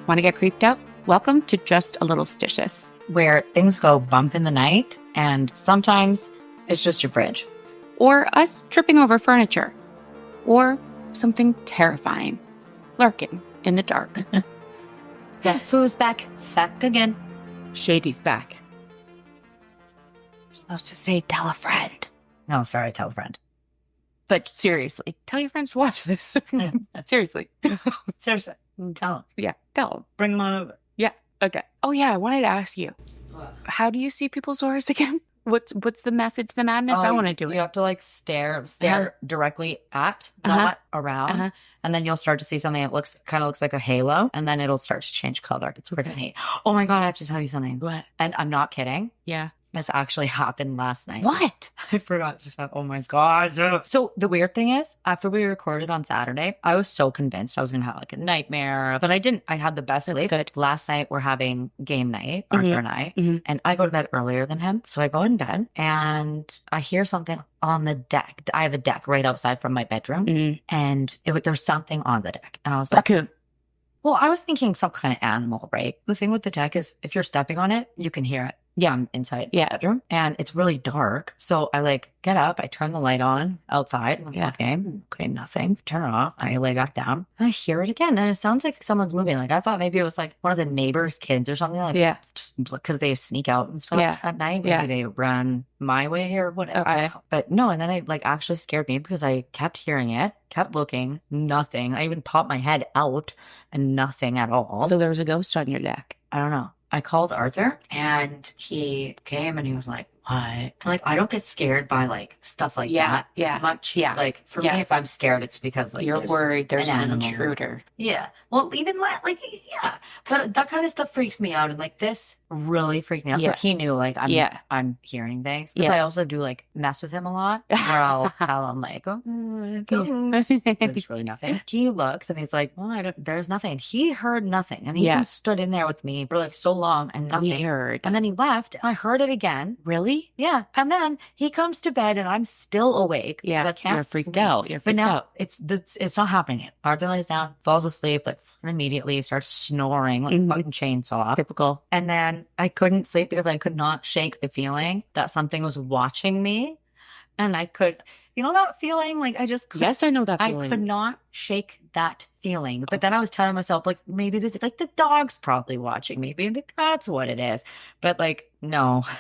Want to get creeped out? Welcome to Just a Little Stitious, where things go bump in the night and sometimes it's just your fridge. or us tripping over furniture, or something terrifying lurking in the dark. Guess who's back? Back again. Shady's back. You're supposed to say tell a friend. No, sorry, tell a friend. But seriously, tell your friends to watch this. Seriously. Seriously, tell them. Yeah, tell them. Bring them on over. Yeah, okay. Oh yeah, I wanted to ask you. What? How do you see people's auras again? What's the method to the madness? I want to do it. You have to like stare directly at, Uh-huh. not around. Uh-huh. And then you'll start to see something that looks like a halo, and then it'll start to change color. It's freaking neat. Oh my God, I have to tell you something. What? And I'm not kidding. Yeah. This actually happened last night. What? I forgot to say. Oh my God. So the weird thing is, after we recorded on Saturday, I was so convinced I was going to have like a nightmare, but I didn't. I had the best That's sleep. good. Last night, we're having game night, Arthur and I, and I go to bed earlier than him. So I go in bed and I hear something on the deck. I have a deck right outside from my bedroom, and there's something on the deck. And I was like, Raccoon. well, I was thinking some kind of animal, right? The thing with the deck is if you're stepping on it, you can hear it. Yeah. Inside Yeah. the bedroom. And it's really dark. So I like get up, I turn the light on outside. I'm like, Yeah. okay, nothing. Turn it off. I lay back down. And I hear it again. And it sounds like someone's moving. Like I thought maybe it was like one of the neighbors' kids or something like Yeah. just because they sneak out and stuff Yeah. at night. Maybe Yeah. they run my way or whatever. Okay. But no, and then it like actually scared me because I kept hearing it, kept looking, nothing. I even popped my head out and nothing at all. So there was a ghost on your deck. I don't know. I called Arthur and he came and he was like, what? And, like, I don't get scared by like stuff like that much. Yeah. Like for Yeah. me, if I'm scared, it's because like You're worried there's an an animal. intruder. Yeah. Well, even like, yeah. But that kind of stuff freaks me out. And like this really freaked me out. Yeah. So he knew like I'm hearing things. Because Yeah. I also do like mess with him a lot where I'll tell him like, oh, ghost. There's really nothing. He looks and he's like, well, there's nothing. He heard nothing. And he Yeah. even stood in there with me for like so long and nothing. Weird. And then he left and I heard it again. Really? Yeah. And then he comes to bed and I'm still awake. Yeah. I can't You're freaked sleep. out. You're But freaked now out. it's not happening yet. Arthur lays down, falls asleep, like immediately starts snoring like a fucking chainsaw. Typical. And then I couldn't sleep because I could not shake the feeling that something was watching me. And I could, that feeling? Like I just could. Yes, I know that I feeling. could not shake that feeling. But then I was telling myself, like, maybe the dog's probably watching me. Maybe that's what it is. But like, no, it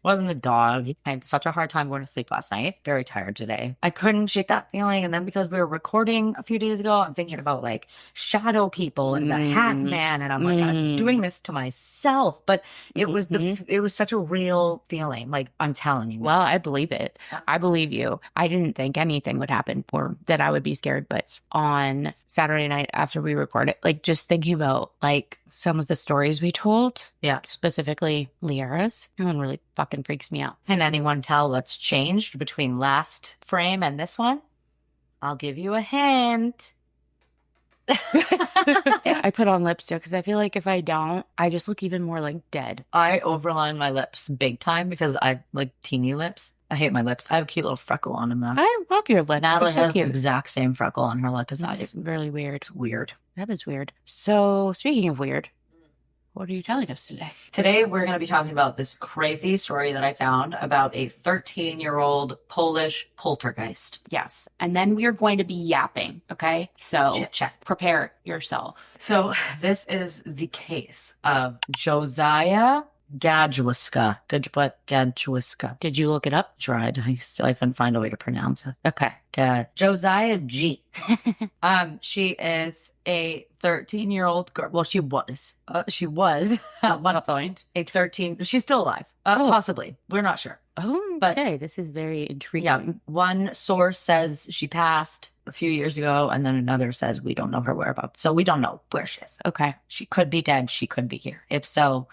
wasn't the dog. I had such a hard time going to sleep last night. Very tired today. I couldn't shake that feeling. And then because we were recording a few days ago, I'm thinking about like shadow people and the Hat Man. And I'm like, I'm doing this to myself. But it was it was such a real feeling. Like I'm telling you. Well, I believe it. I believe you. I didn't think anything would happen or that I would be scared. But on Saturday night after we recorded, like just thinking about like some of the stories we told, specifically Liara's, that one really fucking freaks me out. Can anyone tell what's changed between last frame and this one? I'll give you a hint. Yeah, I put on lipstick because I feel like if I don't, I just look even more like dead. I overline my lips big time because I like teeny lips. I hate my lips. I have a cute little freckle on them though. I love your lips. Natalie They're so has the cute. exact same freckle on her lip as I do. That's really weird. It's weird. That is weird. So, speaking of weird, what are you telling us today? Today, we're going to be talking about this crazy story that I found about a 13-year-old Polish poltergeist. Yes. And then we are going to be yapping, okay? So, Chit-chat. prepare yourself. So, this is the case of Joasia Gajewski. Gajewski. Did you look it up? Tried. I couldn't find a way to pronounce it. Okay. Josiah G. She is a 13-year-old girl. Well, she was at one point a 13. She's still alive. Possibly. We're not sure. Oh, But- okay. This is very intriguing. Yeah. One source says she passed a few years ago, and then another says we don't know her whereabouts. So we don't know where she is. Okay. She could be dead. She could be here. If so,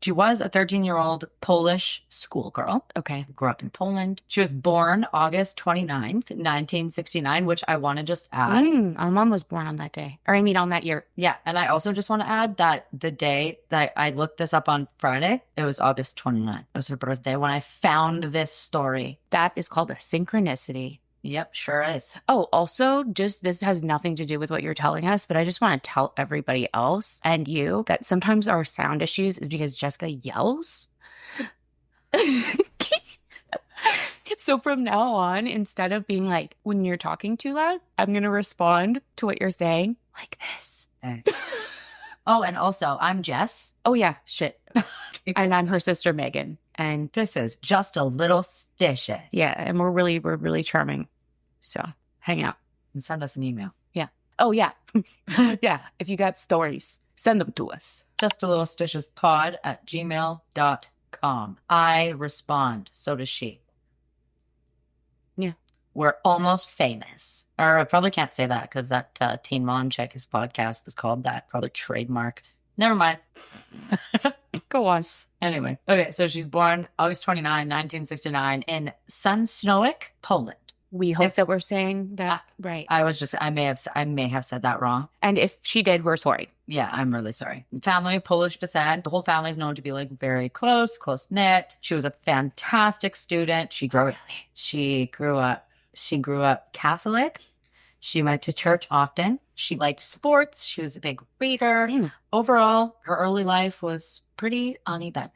she was a 13-year-old Polish schoolgirl. Okay. Grew up in Poland. She was born August 29th, 1969, which I want to just add. Our mom was born on that day. Or I mean on that year. Yeah. And I also just want to add that the day that I looked this up on Friday, it was August 29th. It was her birthday when I found this story. That is called a synchronicity. Yep, sure is. Oh, also, just this has nothing to do with what you're telling us, but I just want to tell everybody else and you that sometimes our sound issues is because Jessica yells. So from now on, instead of being like, when you're talking too loud, I'm going to respond to what you're saying like this. Okay. Oh, and also, I'm Jess. Oh, yeah. Shit. And I'm her sister, Megan. And This is Just a Little Stitious. yeah, and we're really charming. So hang out. And send us an email. Yeah. Oh, yeah. Yeah. If you got stories, send them to us. Just a little stitious pod@gmail.com. I respond. So does she. Yeah. We're almost famous. Or I probably can't say that because that Teen Mom Check his podcast is called that. Probably trademarked. Never mind. Go on. Anyway. Okay, so she's born August 29, 1969 in Sunsnowick, Poland. We hope that we're saying that right. I may have said that wrong. And if she did, we're sorry. Yeah, I'm really sorry. Family of Polish descent. The whole family is known to be like very close knit. She was a fantastic student. She grew up Catholic. She went to church often. She liked sports. She was a big reader. Overall, her early life was pretty uneven.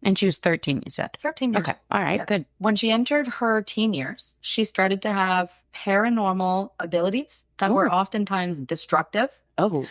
And she was 13, you said. 13 years. Okay. All right. Yeah. Good. When she entered her teen years, she started to have paranormal abilities that were oftentimes destructive. Oh.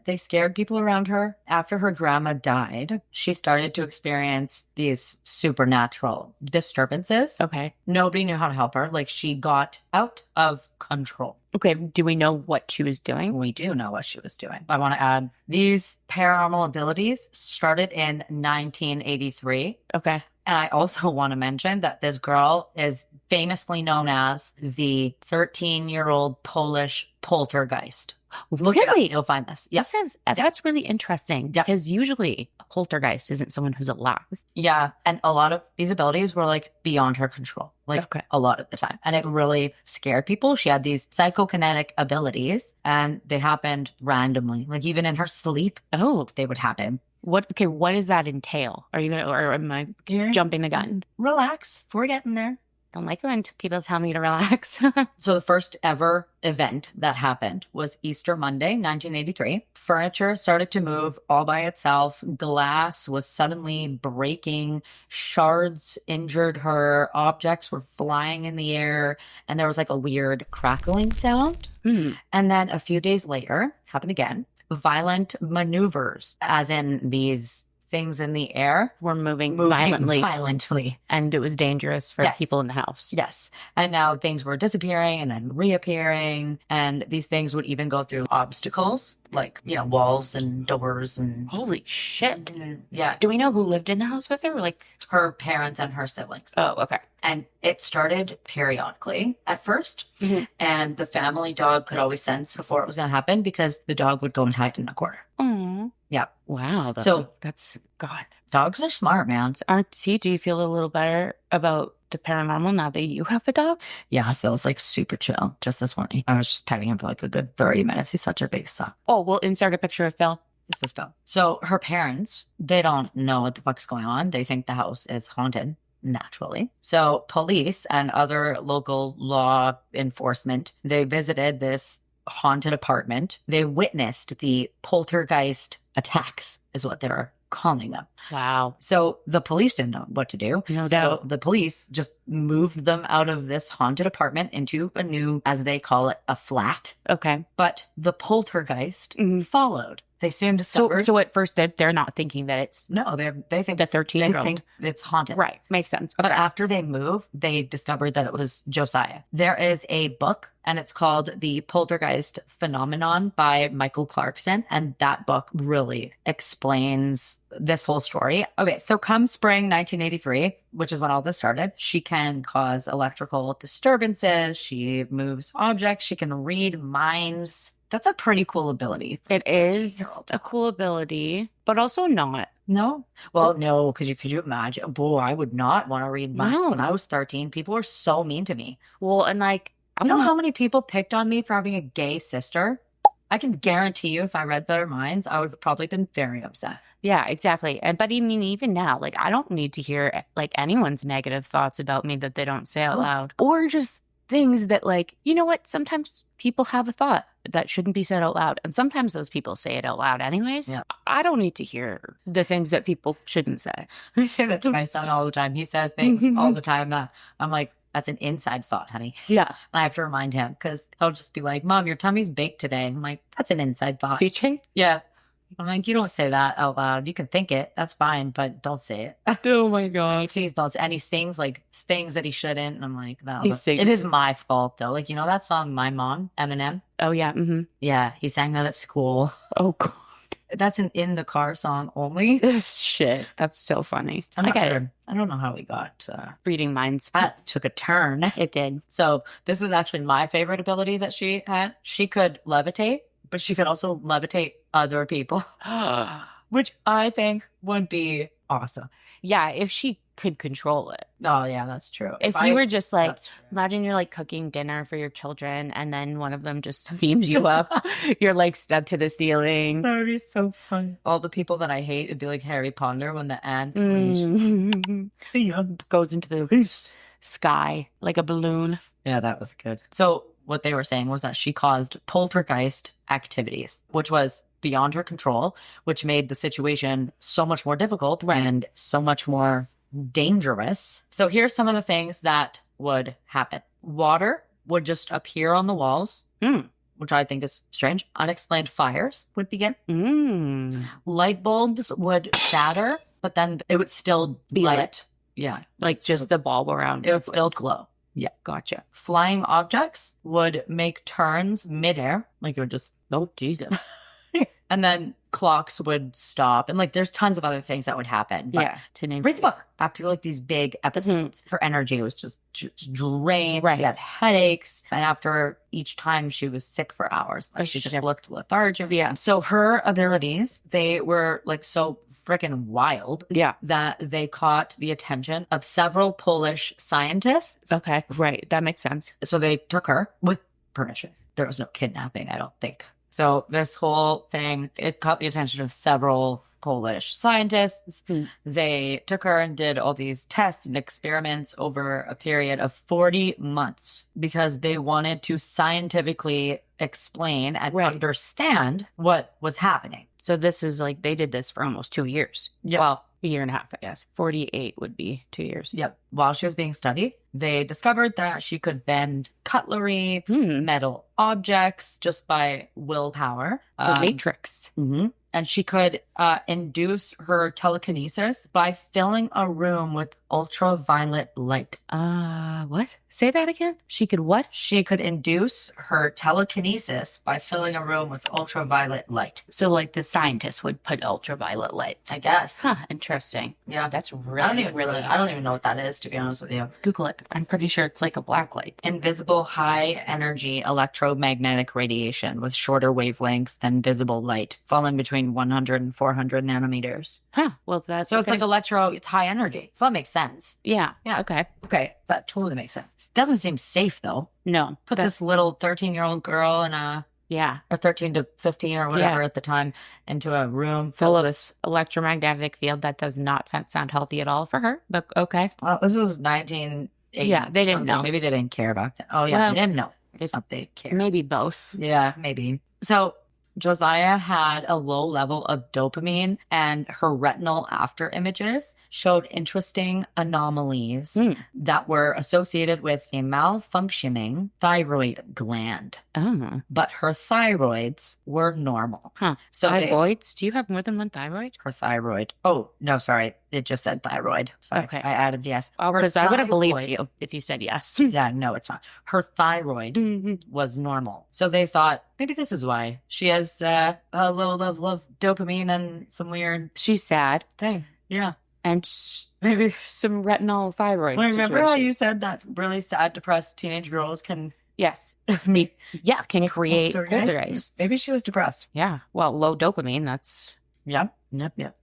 They scared people around her. After her grandma died, she started to experience these supernatural disturbances. Okay. Nobody knew how to help her. Like, she got out of control. Okay. Do we know what she was doing? We do know what she was doing. I want to add these paranormal abilities started in 1983. Okay. And I also want to mention that this girl is famously known as the 13-year-old Polish poltergeist. Look it up. Really? You'll find this. Yeah. That's really interesting because usually a poltergeist isn't someone who's alive. Yeah. And a lot of these abilities were like beyond her control, like a lot of the time. And it really scared people. She had these psychokinetic abilities and they happened randomly. Like even in her sleep, they would happen. What does that entail? Are you going to, or am I jumping the gun? Relax. We're getting there. Don't like when people tell me to relax. So the first ever event that happened was Easter Monday, 1983. Furniture started to move all by itself. Glass was suddenly breaking. Shards injured her. Objects were flying in the air. And there was like a weird crackling sound. And then a few days later, happened again. Violent maneuvers, as in these things in the air were moving violently. And it was dangerous for people in the house. Yes. And now things were disappearing and then reappearing. And these things would even go through obstacles like, walls and doors and... Holy shit. Yeah. Do we know who lived in the house with her? Like her parents and her siblings. Oh, okay. And it started periodically at first. And the family dog could always sense before it was going to happen because the dog would go and hide in a corner. Yeah. Wow. That's God. Dogs are smart, man. Do you feel a little better about the paranormal now that you have a dog? Yeah, it feels like super chill. Just this morning. I was just petting him for like a good 30 minutes. He's such a big suck. Oh, we'll insert a picture of Phil. This is Phil. So her parents, they don't know what the fuck's going on. They think the house is haunted. Naturally. So police and other local law enforcement, they visited this haunted apartment. They witnessed the poltergeist attacks is what they're calling them. Wow. So the police didn't know what to do. No doubt. The police just moved them out of this haunted apartment into a new, as they call it, a flat. Okay. But the poltergeist followed. They soon discovered. So at first they're not thinking that it's they think the 13-year-old. They think it's haunted. Right. Makes sense. Okay. But after they moved, they discovered that it was Joasia. There is a book and it's called The Poltergeist Phenomenon by Michael Clarkson. And that book really explains this whole story. Okay, so come spring 1983, which is when all this started, she can cause electrical disturbances. She moves objects. She can read minds. That's a pretty cool ability. It is a cool ability, but also not. No? Well, no, because could you imagine? Boy, I would not want to read minds. When I was 13, people were so mean to me. Well, and like, I don't know how many people picked on me for having a gay sister. I can guarantee you if I read their minds, I would have probably been very upset. Yeah, exactly. But I mean, even now, like, I don't need to hear like anyone's negative thoughts about me that they don't say out loud, or just things that, like, you know what? Sometimes people have a thought that shouldn't be said out loud. And sometimes those people say it out loud anyways. Yeah. I don't need to hear the things that people shouldn't say. I say that to my son all the time. He says things all the time that I'm like, that's an inside thought, honey. Yeah. And I have to remind him because he'll just be like, Mom, your tummy's baked today. I'm like, that's an inside thought. Teaching? Yeah. I'm like, you don't say that out loud. You can think it. That's fine, but don't say it. Oh my God. Please don't. And he sings like things that he shouldn't. And I'm like, no. He sings. It is my fault though. Like, you know that song, My Mom, Eminem? Oh yeah. Mm-hmm. Yeah. He sang that at school. Oh God. That's an in the car song only. Shit. That's so funny. I'm I not get sure. it. I don't know how we got Reading minds. that took a turn. It did. So this is actually my favorite ability that she had. She could levitate, but she could also levitate other people, which I think would be awesome. Yeah, if she could control it. Oh yeah, that's true. If you were just like, that's true. imagine you're like cooking dinner for your children and then one of them just beams you up. You're like stuck to the ceiling. That would be so fun. All the people that I hate would be like Harry Potter when the ant See ya. Goes into the sky like a balloon. Yeah, that was good. So what they were saying was that she caused poltergeist activities, which was beyond her control, which made the situation so much more difficult and so much more dangerous. So here's some of the things that would happen. Water would just appear on the walls, which I think is strange. Unexplained fires would begin. Light bulbs would shatter, but then it would still be lit. Yeah. Like just the bulb around. It would still glow. Yeah. Gotcha. Flying objects would make turns midair. Like it would just, Oh, Jesus. and then clocks would stop. And like there's tons of other things that would happen. But Yeah. To name read the book. After like these big episodes, her energy was just drained. Right. She had headaches. And after each time she was sick for hours. Like she just looked lethargic. Yeah. So her abilities, they were like so freaking wild. Yeah. That they caught the attention of several Polish scientists. Okay. Right. That makes sense. So they took her with permission. There was no kidnapping, I don't think. So this whole thing, it caught the attention of several Polish scientists. They took her and did all these tests and experiments over a period of 40 months because they wanted to scientifically explain and understand what was happening. So this is like, they did this for almost 2 years. Yep. Well, a year and a half, I guess. 48 would be 2 years. Yep. While she was being studied, they discovered that she could bend cutlery, metal objects just by willpower. The Matrix. And she could induce her telekinesis by filling a room with ultraviolet light. What? Say that again? She could what? She could induce her telekinesis by filling a room with ultraviolet light. So like the scientist would put ultraviolet light. I guess. Huh, interesting. Yeah. That's I really, I don't even know what that is, to be honest with you. Google it. I'm pretty sure it's like a black light. Invisible high energy electromagnetic radiation with shorter wavelengths than visible light, falling between 100 and 400 nanometers. Huh. Well, that's So it's like it's high energy. So that makes sense. Yeah. Yeah. Okay. Okay. That totally makes sense. It doesn't seem safe though. No. Put this little 13-year-old girl in a, Yeah. or 13 to 15 or whatever at the time, into a room Full filled of with, electromagnetic field. That does not sound healthy at all for her. But okay. well, this was 1980. Yeah, they didn't know. Maybe they didn't care about that. Oh yeah, Well, they didn't know. It's not they care. Maybe both. Yeah, maybe. So Joasia had a low level of dopamine, and her retinal after images showed interesting anomalies that were associated with a malfunctioning thyroid gland. Oh. But her thyroids were normal. Huh. So Thyroids? Do you have more than one thyroid? her thyroid. Oh, no, sorry. It just said thyroid. Sorry. Okay. I added yes. Because I would have believed you if you said yes. Yeah, no, it's not. Her thyroid was normal. So they thought, maybe this is why she has a low level of dopamine and some weird She's sad. thing. Yeah. And Maybe. some retinal thyroid Remember how situation. you said that really sad, depressed teenage girls can Yes. Yeah, can create poltergeists. Maybe she was depressed. Yeah. Well, low dopamine, that's... Yep.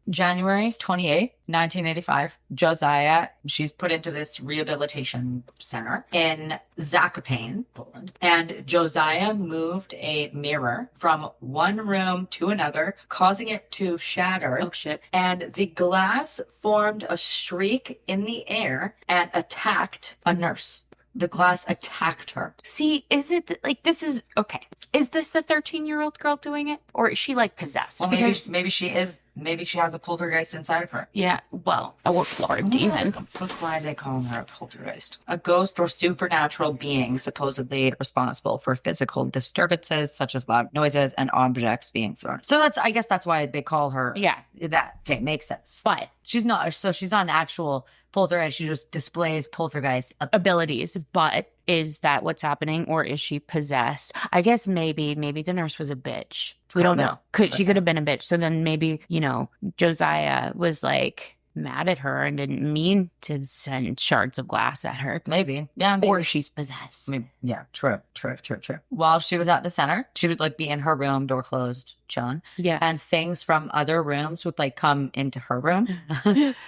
January 28, 1985, Joasia, she's put into this rehabilitation center in Zakopane, Poland. And Joasia moved a mirror from one room to another, causing it to shatter. Oh, shit. And the glass formed a streak in the air and attacked a nurse. The glass attacked her. See, is it like this is okay? Is this the 13-year-old girl doing it, or is she like possessed? Well, maybe she is. Maybe she has a poltergeist inside of her. Yeah, well, or a demon. That's why they call her a poltergeist. A ghost or supernatural being supposedly responsible for physical disturbances such as loud noises and objects being thrown. So I guess that's why they call her. Yeah. That okay, makes sense. But she's not an actual poltergeist. She just displays poltergeist abilities. But is that what's happening, or is she possessed? I guess maybe the nurse was a bitch. We don't know. She could have been a bitch. So then maybe, Josiah was like mad at her and didn't mean to send shards of glass at her. Maybe. Yeah. Maybe. Or she's possessed. Maybe. Yeah. True. While she was at the center, she would like be in her room, door closed, chilling. Yeah. And things from other rooms would like come into her room.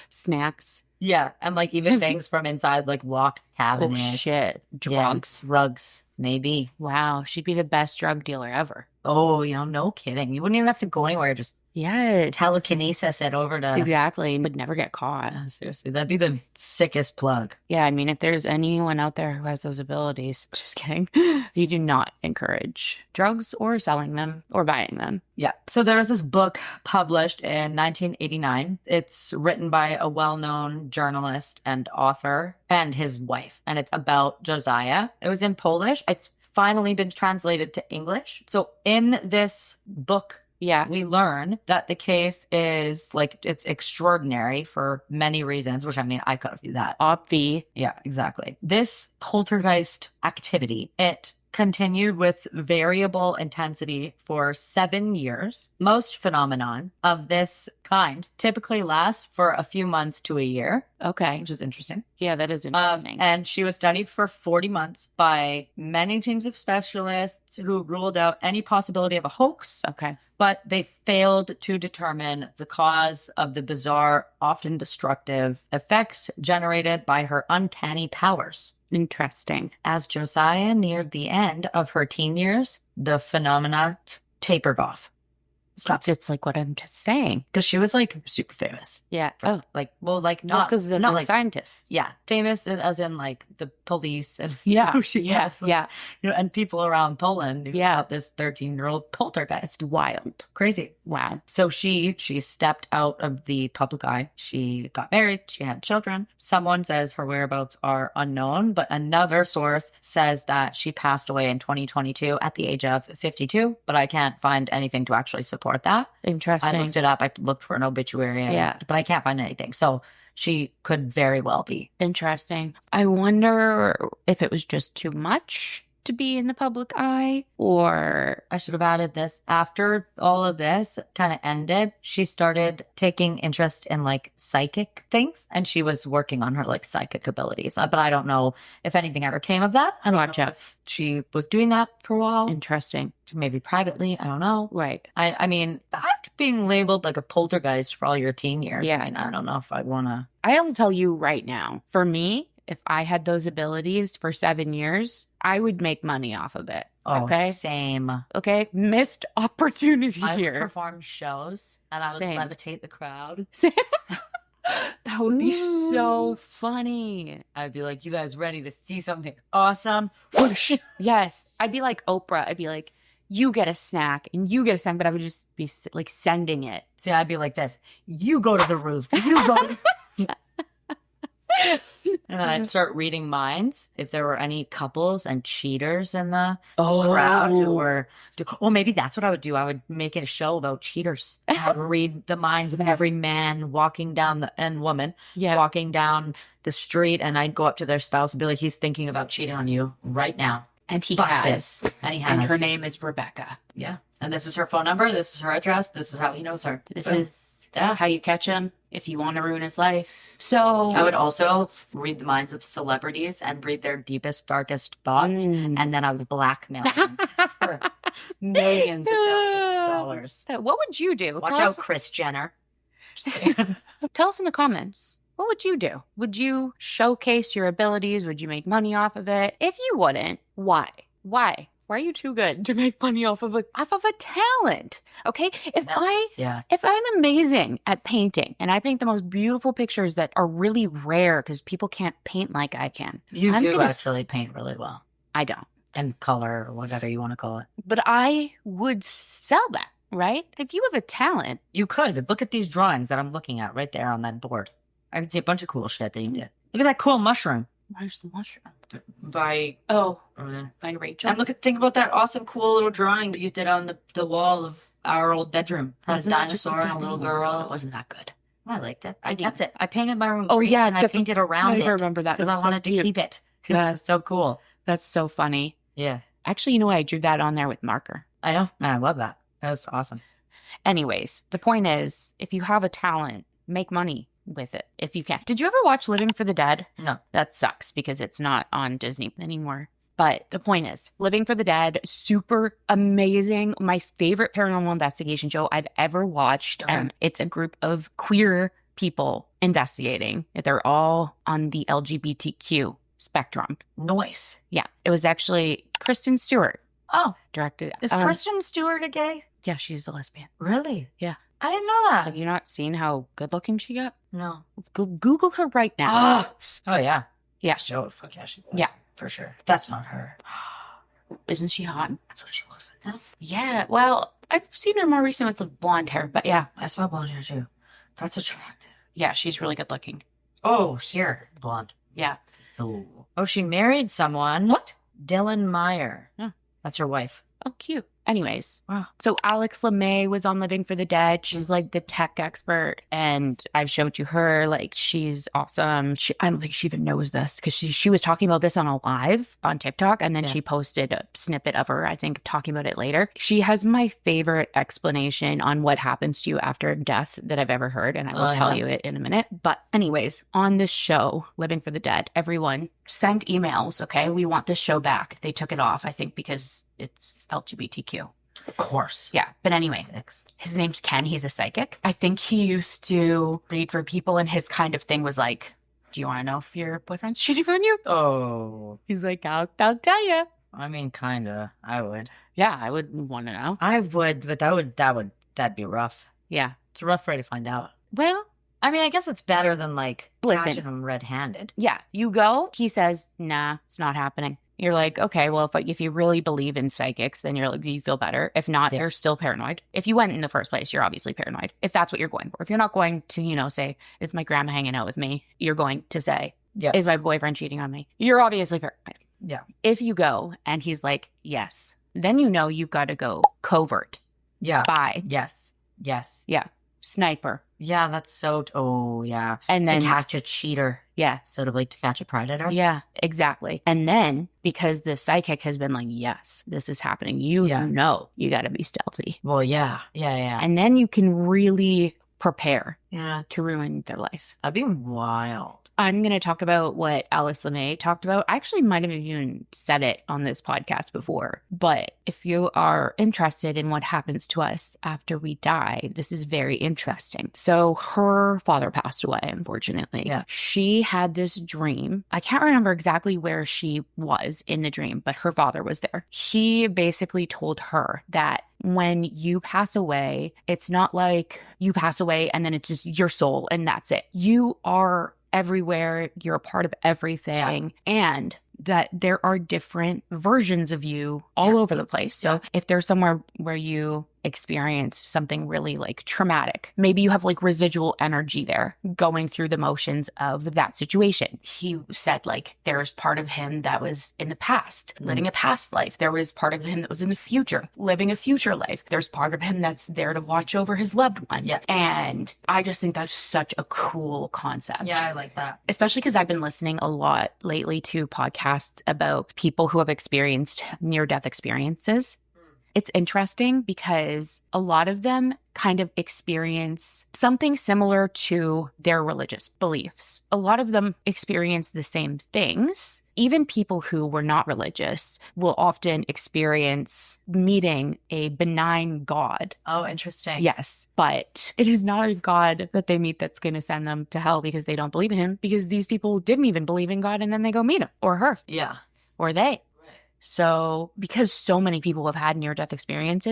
Snacks. Yeah. And like even things from inside like locked cabinets. Oh shit. Drugs. Yeah, rugs. Maybe. Wow. She'd be the best drug dealer ever. Oh, no kidding. You wouldn't even have to go anywhere. Just telekinesis it over to... Exactly. Would never get caught. Seriously, that'd be the sickest plug. Yeah, I mean, if there's anyone out there who has those abilities, just kidding, you do not encourage drugs or selling them or buying them. Yeah. So there was this book published in 1989. It's written by a well-known journalist and author and his wife. And it's about Josiah. It was in Polish. It's finally been translated to English. So in this book, we learn that the case is like, it's extraordinary for many reasons, which I mean, I could do that. Obvi. Yeah, exactly. This poltergeist activity, it continued with variable intensity for 7 years. Most phenomenon of this kind typically lasts for a few months to a year. Okay. Which is interesting. Yeah, that is interesting. And she was studied for 40 months by many teams of specialists who ruled out any possibility of a hoax. Okay. But they failed to determine the cause of the bizarre, often destructive effects generated by her uncanny powers. Interesting. As Josiah neared the end of her teen years, the phenomena tapered off. It's like what I'm just saying. Because she was like super famous. Yeah. Not because they're not like scientists. Yeah. Famous as in like the police and who she was. Yeah. And people around Poland knew about this 13-year-old poltergeist. Wild. Crazy. Wow. So she stepped out of the public eye. She got married. She had children. Someone says her whereabouts are unknown, but another source says that she passed away in 2022 at the age of 52, but I can't find anything to actually support that. Interesting. I looked it up. I looked for an obituary. But I can't find anything. So she could very well be. Interesting. I wonder if it was just too much to be in the public eye, or I should have added this. After all of this kind of ended, she started taking interest in like psychic things, and she was working on her like psychic abilities. But I don't know if anything ever came of that. I don't know if she was doing that for a while. Interesting. Maybe privately. I don't know. Right. I mean, after being labeled like a poltergeist for all your teen years, yeah. I don't know if I want to. I'll tell you right now, for me, if I had those abilities for 7 years, I would make money off of it. Oh, okay. Same. Okay. Missed opportunity I here. would perform shows and I would levitate the crowd. That would be so funny. I'd be like, you guys ready to see something awesome? Whoosh. Yes. I'd be like Oprah. I'd be like, you get a snack and you get a snack, but I would just be like sending it. See, I'd be like this. You go to the roof. You go to And then I'd start reading minds if there were any couples and cheaters in the crowd who were. Maybe that's what I would do. I would make it a show about cheaters. I would read the minds of every man walking down and woman walking down the street, and I'd go up to their spouse and be like, "He's thinking about cheating on you right now." And he Busted. has. And he has. And her name is Rebecca. Yeah. And this is her phone number. This is her address. This is how he knows her. This is how you catch him if you want to ruin his life. So I would also read the minds of celebrities and read their deepest, darkest thoughts. And then I would blackmail them for millions of dollars. What would you do? Watch out, Kris Jenner. Tell us in the comments. What would you do? Would you showcase your abilities? Would you make money off of it? If you wouldn't, why? Why? Why are you too good to make money off of a talent? Okay. If I'm amazing at painting and I paint the most beautiful pictures that are really rare because people can't paint like I can. You do actually paint really well. I don't. And color or whatever you want to call it. But I would sell that, right? If you have a talent. You could. Look at these drawings that I'm looking at right there on that board. I can see a bunch of cool shit that you did. Look at that cool mushroom. Where's the mushroom? By Rachel. And think about that awesome cool little drawing that you did on the wall of our old bedroom. Has a dinosaur and a little girl. It wasn't that good. I liked it. I kept it. I painted my room. Oh yeah, and I painted around it. I remember that because I wanted to keep it. Yeah, it's so cool. That's so funny. Yeah. Actually, you know what? I drew that on there with marker. I know. I love that. That was awesome. Anyways, the point is, if you have a talent, make money with it if you can. Did you ever watch Living for the Dead? No. That sucks because it's not on Disney anymore. But the point is, Living for the Dead, super amazing. My favorite paranormal investigation show I've ever watched. Okay. And it's a group of queer people investigating. They're all on the LGBTQ spectrum. Nice. Yeah. It was actually Kristen Stewart. Oh. Directed. Is Kristen Stewart a gay? Yeah, she's a lesbian. Really? Yeah. I didn't know that. Have you not seen how good looking she got? No. Google her right now. Oh, yeah. Yeah. Show it. Fuck yeah. Yeah. For sure. That's not her. Isn't she hot? That's what she looks like. No? Yeah. Well, I've seen her more recently with blonde hair, but yeah. I saw blonde hair too. That's attractive. Yeah, she's really good looking. Oh, here. Blonde. Yeah. Oh, she married someone. What? Dylan Meyer. Yeah. That's her wife. Oh, cute. Anyways, wow. So Alex LeMay was on Living for the Dead. She's like the tech expert, and I've showed you her. Like, she's awesome. I don't think she even knows this because she was talking about this on a live on TikTok, and then she posted a snippet of her, I think, talking about it later. She has my favorite explanation on what happens to you after death that I've ever heard, and I will tell you it in a minute. But anyways, on this show, Living for the Dead, everyone send emails, okay? We want this show back. They took it off, I think, because it's LGBTQ. Of course. Yeah. But anyway, his name's Ken. He's a psychic. I think he used to read for people, and his kind of thing was like, do you want to know if your boyfriend's cheating on you? Oh. He's like, I'll tell you. I mean, kinda. I would. Yeah, I would want to know. I would, but that'd be rough. Yeah. It's a rough way to find out. Well, I mean, I guess it's better than catching listen, him red-handed. Yeah. You go, he says, nah, it's not happening. You're like, okay, well, if you really believe in psychics, then you're like, you feel better. If not, you're still paranoid. If you went in the first place, you're obviously paranoid. If that's what you're going for. If you're not going to, say, is my grandma hanging out with me? You're going to say, is my boyfriend cheating on me? You're obviously paranoid. Yeah. If you go and he's like, yes, then you've got to go covert. Yeah. Spy. Yes. Yeah. Sniper. Yeah, that's so... Oh, yeah. And then... To catch a cheater. Yeah. So to catch a predator? Yeah, exactly. And then, because the psychic has been like, yes, this is happening, you know you got to be stealthy. Well, yeah. Yeah. And then you can really prepare to ruin their life. That'd be wild. I'm going to talk about what Alex LeMay talked about. I actually might have even said it on this podcast before, but if you are interested in what happens to us after we die, this is very interesting. So her father passed away, unfortunately. Yeah. She had this dream. I can't remember exactly where she was in the dream, but her father was there. He basically told her that when you pass away, it's not like you pass away and then it's just your soul and that's it. You are everywhere. You're a part of everything. And that there are different versions of you all over the place. So if there's somewhere where you experience something really traumatic, maybe you have residual energy there going through the motions of that situation. He said there's part of him that was in the past, living a past life. There was part of him that was in the future, living a future life. There's part of him that's there to watch over his loved ones. Yeah. And I just think that's such a cool concept. Yeah, I like that. Especially because I've been listening a lot lately to podcasts about people who have experienced near-death experiences. It's interesting because a lot of them kind of experience something similar to their religious beliefs. A lot of them experience the same things. Even people who were not religious will often experience meeting a benign God. Oh, interesting. Yes, but it is not a God that they meet that's going to send them to hell because they don't believe in him, because these people didn't even believe in God and then they go meet him or her. Yeah. Or they. So because so many people have had near-death experience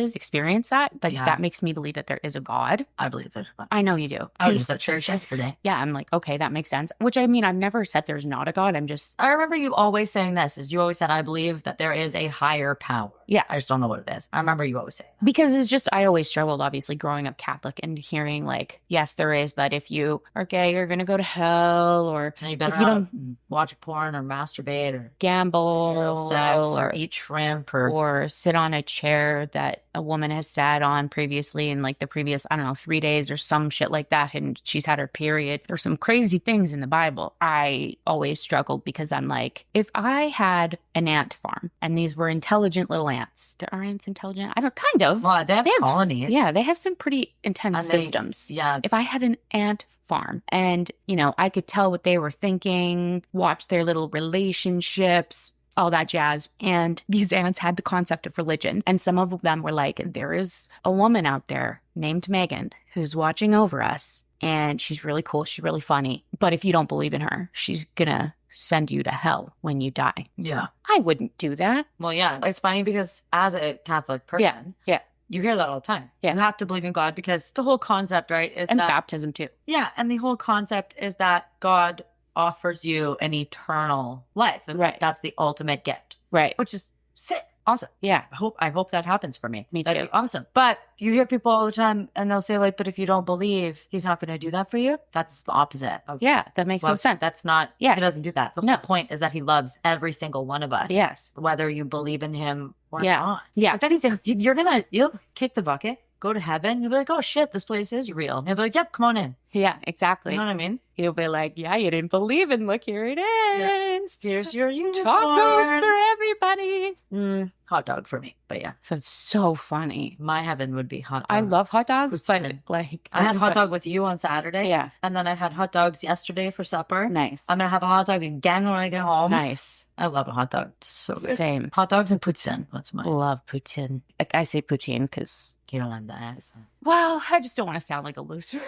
that, like Yeah. that makes me believe that there is a God. I believe it. I know you do. I was just at church yesterday. Yeah, I'm like, okay, that makes sense. Which I mean, I've never said there's not a God. I'm just, I remember you always saying this, is you always said, I believe that there is a higher power. yeah, I just don't know what it is. I remember you always saying that. because it's just, I always struggled, obviously, growing up Catholic and hearing like, yes, there is, but if you are gay, you're going to go to hell, or And you better if you not don't watch porn or masturbate or gamble sex or or eat shrimp or sit on a chair that a woman has sat on previously in like the previous, I don't know, 3 days or some shit like that, and she's had her period. There's some crazy things in the Bible. I always struggled because I'm like, if I had an ant farm and these were intelligent little ants, are ants intelligent? I don't, kind of. well, they have colonies. Yeah, they have some pretty intense And they- systems. Yeah. If I had an ant farm and, you know, I could tell what they were thinking, watch their little relationships, all that jazz. And these ants had the concept of religion. And some of them were like, there is a woman out there named Megan who's watching over us. And she's really cool. She's really funny. But if you don't believe in her, she's gonna send you to hell when you die. Yeah. I wouldn't do that. Well, yeah. It's funny because as a Catholic person, Yeah. you hear that all the time. Yeah. You have to believe in God because the whole concept, right, is And that baptism too. yeah, and the whole concept is that God offers you an eternal life. And Right. that's the ultimate gift, Right. which is sick. Awesome. Yeah. I hope that happens for me. Me That'd too. be awesome. But you hear people all the time and they'll say like, but if you don't believe, he's not going to do that for you. That's the opposite of Yeah. That makes no love. sense. That's not, Yeah. he doesn't do that. The No. whole point is that he loves every single one of us. Yes. Whether you believe in him or Yeah. not. Yeah. If anything, you'll kick the bucket, go to heaven. You'll be like, oh shit, this place is real. And you'll be like, yep, come on in. Yeah, exactly. You know what I mean? He'll be like, yeah, you didn't believe it. Look, here it is. Here's your unicorn. Tacos for everybody. Hot dog for me. But yeah, That's so funny. my heaven would be hot dogs. I love hot dogs, but Poutine. like, I had that's hot what- dog with you on Saturday. Yeah. And then I had hot dogs yesterday for supper. Nice. I'm going to have a hot dog again when I get home. Nice. I love a hot dog. It's so good. Same. Hot dogs and poutine. That's mine. Love poutine. I say poutine because, You don't have the accent. well, I just don't want to sound like a loser.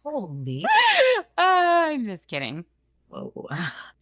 Holy. I'm just kidding. Whoa.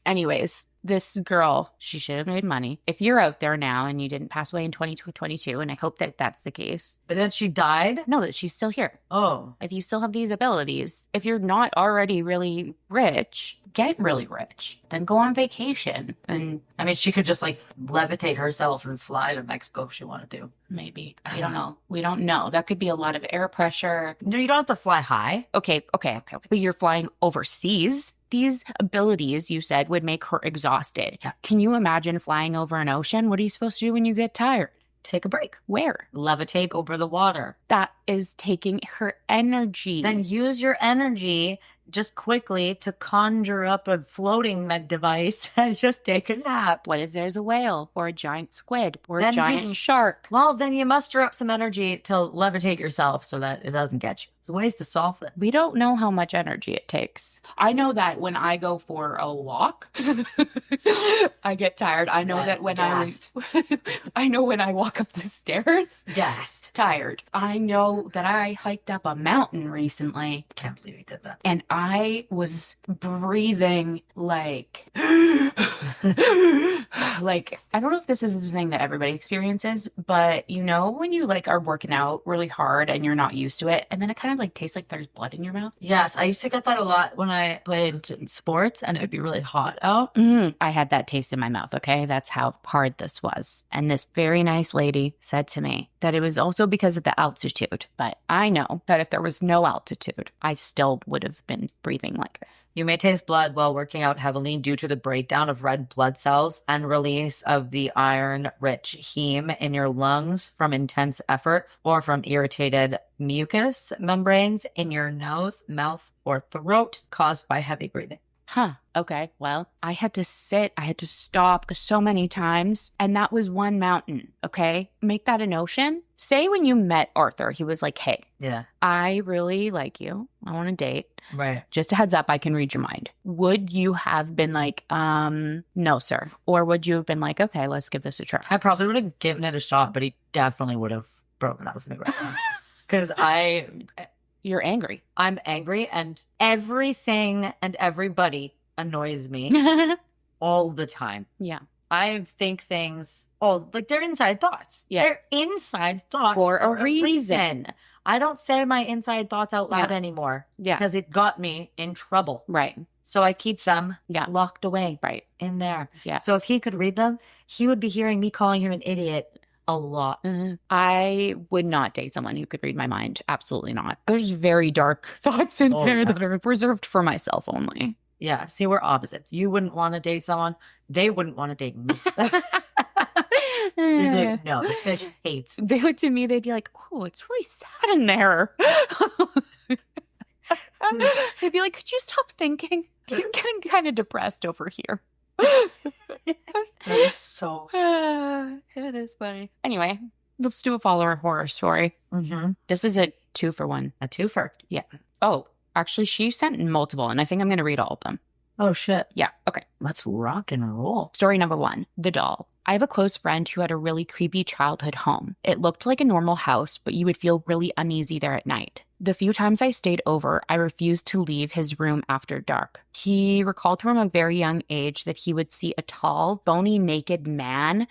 Anyways, this girl, she should have made money. If you're out there now and you didn't pass away in 2022, and I hope that that's the case, But then she died? know that she's still here. Oh. If you still have these abilities, if you're not already really rich, get really rich. Then go on vacation and I mean, she could just like levitate herself and fly to Mexico if she wanted to. maybe, we don't know. We don't know. That could be a lot of air pressure. No, you don't have to fly high. Okay. But you're flying overseas. These abilities, you said, would make her exhausted. Yeah. Can you imagine flying over an ocean? What are you supposed to do when you get tired? Take a break. Where? Levitate over the water. That is taking her energy. Then use your energy just quickly to conjure up a floating med device and just take a nap. What if there's a whale or a giant squid or a Then giant you- shark? Well, then you muster up some energy to levitate yourself so that it doesn't get you. The ways to solve this. We don't know how much energy it takes. I know that when I go for a walk, I get tired. I know Yeah, that when gassed. I know when I walk up the stairs, Gassed. tired. I know that I hiked up a mountain recently Can't believe you did that. and I was breathing like like I don't know if this is the thing that everybody experiences, but you know when you like are working out really hard and you're not used to it and then it kind of like tastes like there's blood in your mouth. Yes, I used to get that a lot when I played sports and it would be really hot out. I had that taste in my mouth, okay? That's how hard this was. And this very nice lady said to me that it was also because of the altitude. But I know that if there was no altitude, I still would have been breathing like it. You may taste blood while working out heavily due to the breakdown of red blood cells and release of the iron-rich heme in your lungs from intense effort or from irritated mucous membranes in your nose, mouth, or throat caused by heavy breathing. Huh. Okay. Well, I had to stop so many times. And that was one mountain. Okay. Make that an ocean. Say when you met Arthur, he was like, hey, Yeah, I really like you. I want to date. right. Just a heads up, I can read your mind. Would you have been like, no, sir? Or would you have been like, okay, let's give this a try? I probably would have given it a shot, but he definitely would have broken up with me right now. Because You're angry. I'm angry and everything and everybody annoys me all the time. Yeah. I think things, like they're inside thoughts. Yeah. They're inside thoughts For a reason. I don't say my inside thoughts out loud anymore. Yeah. Because it got me in trouble. Right. So I keep them locked away. Right. In there. Yeah. So if he could read them, he would be hearing me calling him an idiot a lot. Mm-hmm. I would not date someone who could read my mind. Absolutely not. There's very dark thoughts in there that are reserved for myself only. Yeah. See, we're opposites. You wouldn't want to date someone. They wouldn't want to date me. Like, no, this bitch hates me. They would, to me, they'd be like, oh, it's really sad in there. They'd be like, could you stop thinking? You're getting kind of depressed over here. That is so it is funny. Anyway, let's do a follower horror story. Mm-hmm. This is a 2-for-1. A twofer. Yeah. Oh, actually, she sent multiple, and I think I'm going to read all of them. Oh, shit. Yeah. Okay. Let's rock and roll. Story number 1, The Doll. I have a close friend who had a really creepy childhood home. It looked like a normal house, but you would feel really uneasy there at night. The few times I stayed over, I refused to leave his room after dark. He recalled from a very young age that he would see a tall, bony, naked man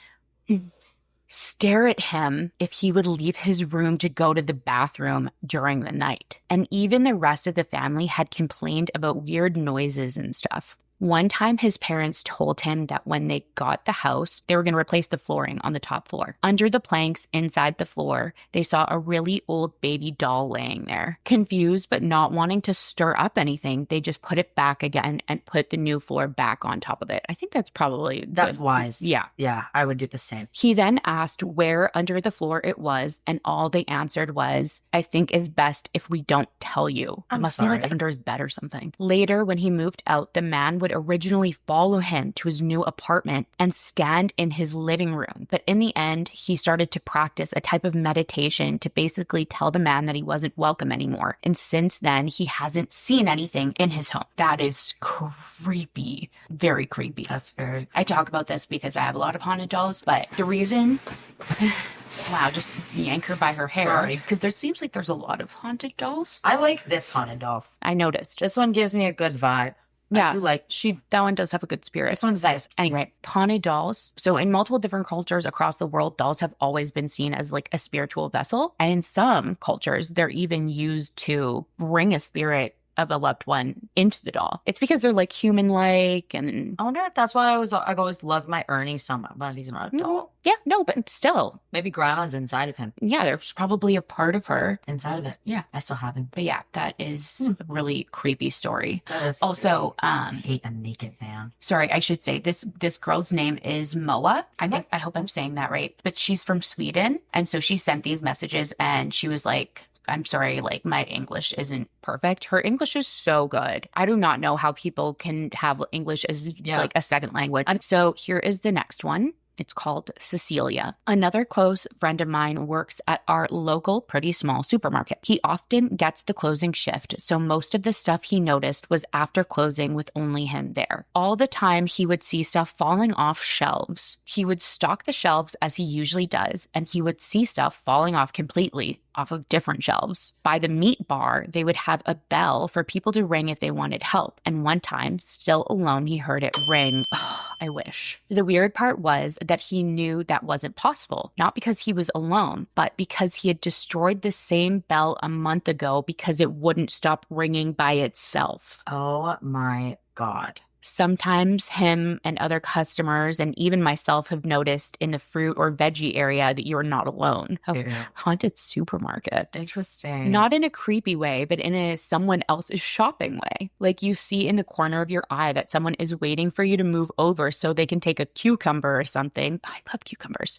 stare at him if he would leave his room to go to the bathroom during the night. And even the rest of the family had complained about weird noises and stuff. One time, his parents told him that when they got the house, they were going to replace the flooring on the top floor. Under the planks inside the floor, they saw a really old baby doll laying there. Confused but not wanting to stir up anything, they just put it back again and put the new floor back on top of it. I think that's probably That's good. wise. Yeah. Yeah, I would do the same. He then asked where under the floor it was, and all they answered was, I think is best if we don't tell you. It must be like under his bed or something. Later, when he moved out, the man would originally follow him to his new apartment and stand in his living room. But in the end, he started to practice a type of meditation to basically tell the man that he wasn't welcome anymore. And since then, he hasn't seen anything in his home. That is creepy. Very creepy. That's very creepy. I talk about this because I have a lot of haunted dolls, but the reason... Wow, just yank her by her hair. Sorry. Because there seems like there's a lot of haunted dolls. I like this haunted doll. I noticed. This one gives me a good vibe. Yeah, that one does have a good spirit. This one's nice. Anyway, haunted dolls. So in multiple different cultures across the world, dolls have always been seen as like a spiritual vessel. And in some cultures, they're even used to bring a spirit of a loved one into the doll. It's because they're like human-like, and I wonder if that's why I've always loved my Ernie so much, but he's not a doll. Yeah, no, but still. Maybe grandma's inside of him. Yeah, there's probably a part of her. It's inside of it. Yeah. I still have him. But yeah, that is a really creepy story. That is Also, I hate a naked man. Sorry, I should say this girl's name is Moa. I hope I'm saying that right. But she's from Sweden. And so she sent these messages and she was like, I'm sorry, like my English isn't perfect. Her English is so good. I do not know how people can have English as like a second language. So here is the next one. It's called Cecilia. Another close friend of mine works at our local pretty small supermarket. He often gets the closing shift, so most of the stuff he noticed was after closing with only him there. All the time he would see stuff falling off shelves. He would stock the shelves as he usually does, and he would see stuff falling off completely off of different shelves. By the meat bar, they would have a bell for people to ring if they wanted help. And one time, still alone, he heard it ring. Oh, I wish. The weird part was that he knew that wasn't possible. Not because he was alone, but because he had destroyed the same bell a month ago because it wouldn't stop ringing by itself. Oh my God. Sometimes him and other customers and even myself have noticed in the fruit or veggie area that you're not alone. Haunted supermarket. Interesting. Not in a creepy way, but in a someone else's shopping way. Like you see in the corner of your eye that someone is waiting for you to move over so they can take a cucumber or something. I love cucumbers.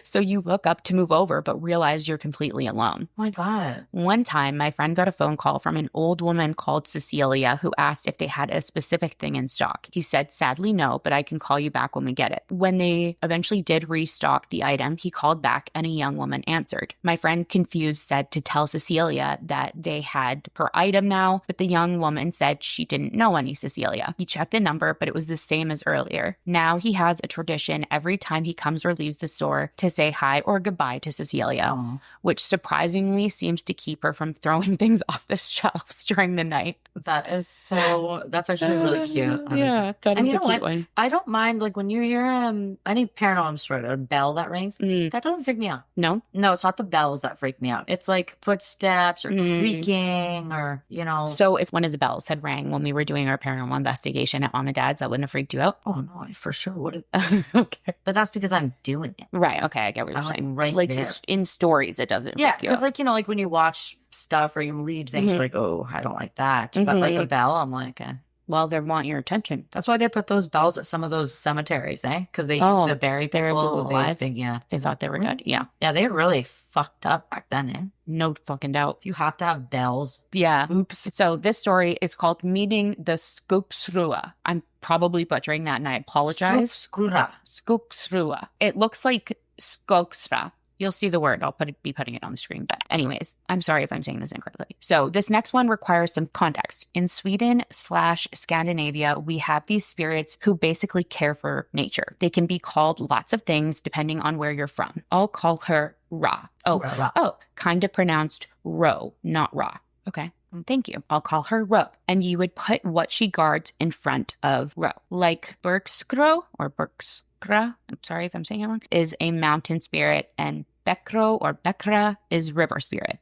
So you look up to move over, but realize you're completely alone. Oh my God. One time, my friend got a phone call from an old woman called Cecilia who asked if they had a specific thing in stock. He said, sadly, no, but I can call you back when we get it. When they eventually did restock the item, he called back and a young woman answered. My friend, confused, said to tell Cecilia that they had her item now, but the young woman said she didn't know any Cecilia. He checked the number, but it was the same as earlier. Now he has a tradition every time he comes or leaves the store to say hi or goodbye to Cecilia, which surprisingly seems to keep her from throwing things off the shelves during the night. That's actually They're really cute. Yeah, that And is you a know cute what? one. I don't mind, like, when you hear any paranormal story, a bell that rings, Mm. that doesn't freak me out. No? No, it's not the bells that freak me out. It's like footsteps or creaking or, you know. So if one of the bells had rang when we were doing our paranormal investigation at Mom and Dad's, that wouldn't have freaked you out? Oh, no, I for sure would have. Okay. But that's because I'm doing it. Right. Okay. I get what you're I'm, like, saying. right Like there. in stories, it doesn't Yeah, freak you because, out. like, you know, like when you watch stuff or you read things, you're like, oh, I don't like that. But like a bell, I'm like, well, they want your attention. That's why they put those bells at some of those cemeteries, eh? Because they used to bury people alive. They thought they were good. Yeah. Yeah, they were really fucked up back then, eh? No fucking doubt. You have to have bells. Yeah. Oops. So this story is called Meeting the Skogsrå. I'm probably butchering that and I apologize. Skogsrå. Skogsrå. It looks like Skogsrå. You'll see the word. I'll be putting it on the screen. But anyways, I'm sorry if I'm saying this incorrectly. So this next one requires some context. In Sweden/Scandinavia, we have these spirits who basically care for nature. They can be called lots of things depending on where you're from. I'll call her Ra. Oh, kind of pronounced Ro, not Ra. Okay. Thank you. I'll call her Ro. And you would put what she guards in front of Ro. Like Skogsrå or Skogsrå, I'm sorry if I'm saying it wrong, is a mountain spirit, and Bekro or Bekra is river spirit.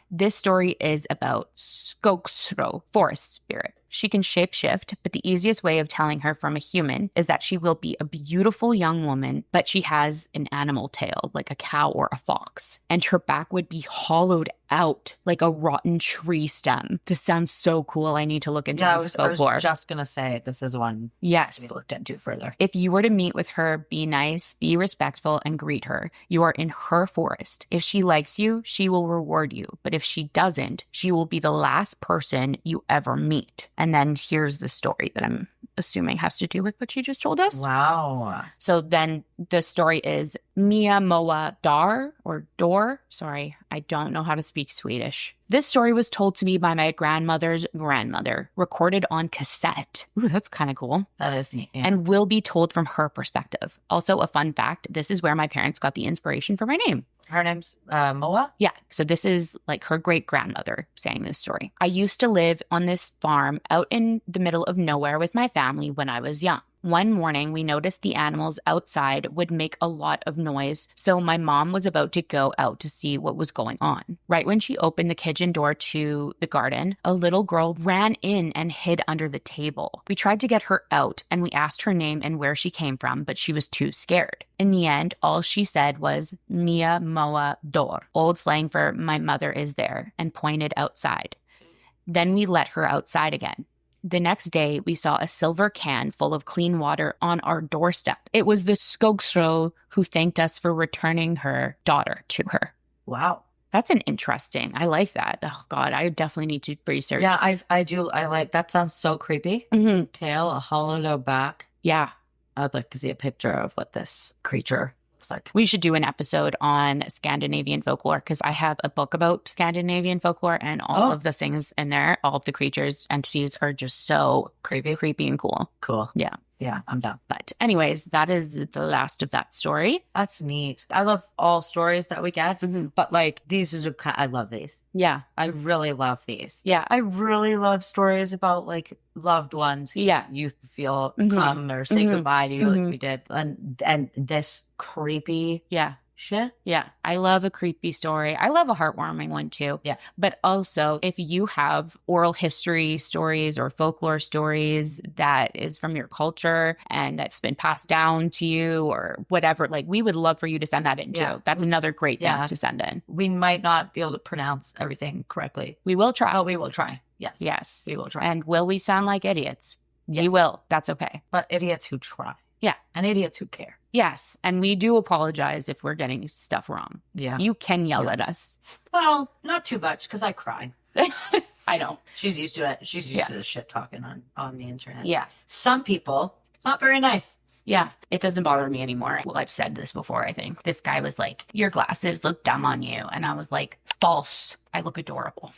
This story is about Skogsrå, forest spirit. She can shapeshift, but the easiest way of telling her from a human is that she will be a beautiful young woman, but she has an animal tail, like a cow or a fox. And her back would be hollowed out like a rotten tree stem. This sounds so cool. I need to look into this folklore. I was just going to say, this is one to be looked into further. If you were to meet with her, be nice, be respectful, and greet her. You are in her forest. If she likes you, she will reward you. But if she doesn't, she will be the last person you ever meet. And then here's the story that I'm assuming has to do with what she just told us. Wow. So then the story is Mia Moa Dar or Dor. Sorry, I don't know how to speak Swedish. This story was told to me by my grandmother's grandmother, recorded on cassette. Ooh, that's kind of cool. That is neat. Yeah. And will be told from her perspective. Also, a fun fact, this is where my parents got the inspiration for my name. Her name's Moa? Yeah. So this is like her great-grandmother saying this story. I used to live on this farm out in the middle of nowhere with my family when I was young. One morning, we noticed the animals outside would make a lot of noise, so my mom was about to go out to see what was going on. Right when she opened the kitchen door to the garden, a little girl ran in and hid under the table. We tried to get her out, and we asked her name and where she came from, but she was too scared. In the end, all she said was, Mia Moa Dor, old slang for my mother is there, and pointed outside. Then we let her outside again. The next day, we saw a silver can full of clean water on our doorstep. It was the Skogsrå who thanked us for returning her daughter to her. Wow. That's an interesting. I like that. Oh, God, I definitely need to research. Yeah, I do. I like that. Sounds so creepy. Mm-hmm. Tail, a hollowed out back. Yeah. I'd like to see a picture of what this creature looks like. We should do an episode on Scandinavian folklore because I have a book about Scandinavian folklore and all of the things in there, all of the creatures, entities are just so creepy and cool. Cool. Yeah. Yeah, I'm down. But anyways, that is the last of that story. That's neat. I love all stories that we get, but like these I love these. Yeah. I really love these. Yeah. I really love stories about like loved ones who you feel come or say goodbye to you like we did. And this creepy shit. Yeah. I love a creepy story. I love a heartwarming one too. Yeah. But also, if you have oral history stories or folklore stories that is from your culture and that's been passed down to you or whatever, like we would love for you to send that in too. That's another great thing to send in. We might not be able to pronounce everything correctly. We will try. Oh, we will try. Yes. Yes. We will try. And will we sound like idiots? Yes. We will. That's okay. But idiots who try. Yeah. And idiots who care. Yes. And we do apologize if we're getting stuff wrong. Yeah. You can yell at us. Well, not too much because I cry. I don't. She's used to it. She's used to the shit talking on the internet. Yeah. Some people, not very nice. Yeah. It doesn't bother me anymore. Well, I've said this before, I think. This guy was like, your glasses look dumb on you. And I was like, false. I look adorable.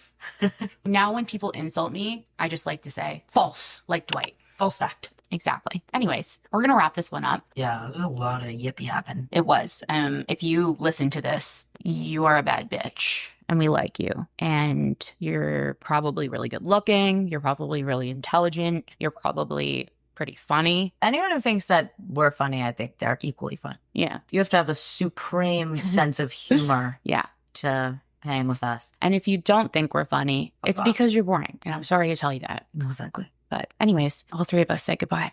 Now when people insult me, I just like to say, false, like Dwight. False fact. Exactly. Anyways, we're going to wrap this one up. Yeah, there was a lot of yippee happen. It was. If you listen to this, you are a bad bitch and we like you. And you're probably really good looking. You're probably really intelligent. You're probably pretty funny. Anyone who thinks that we're funny, I think they're equally fun. Yeah. You have to have a supreme sense of humor. Yeah. To hang with us. And if you don't think we're funny, it's because you're boring. And I'm sorry to tell you that. Exactly. But anyways, all three of us say goodbye.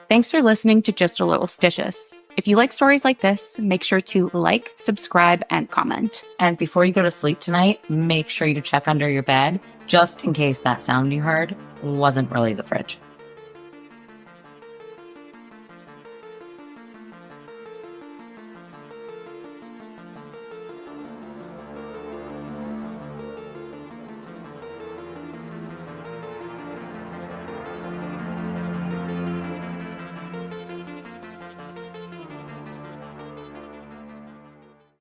Thanks for listening to Just a Little Stitious. If you like stories like this, make sure to like, subscribe, and comment. And before you go to sleep tonight, make sure you check under your bed, just in case that sound you heard wasn't really the fridge.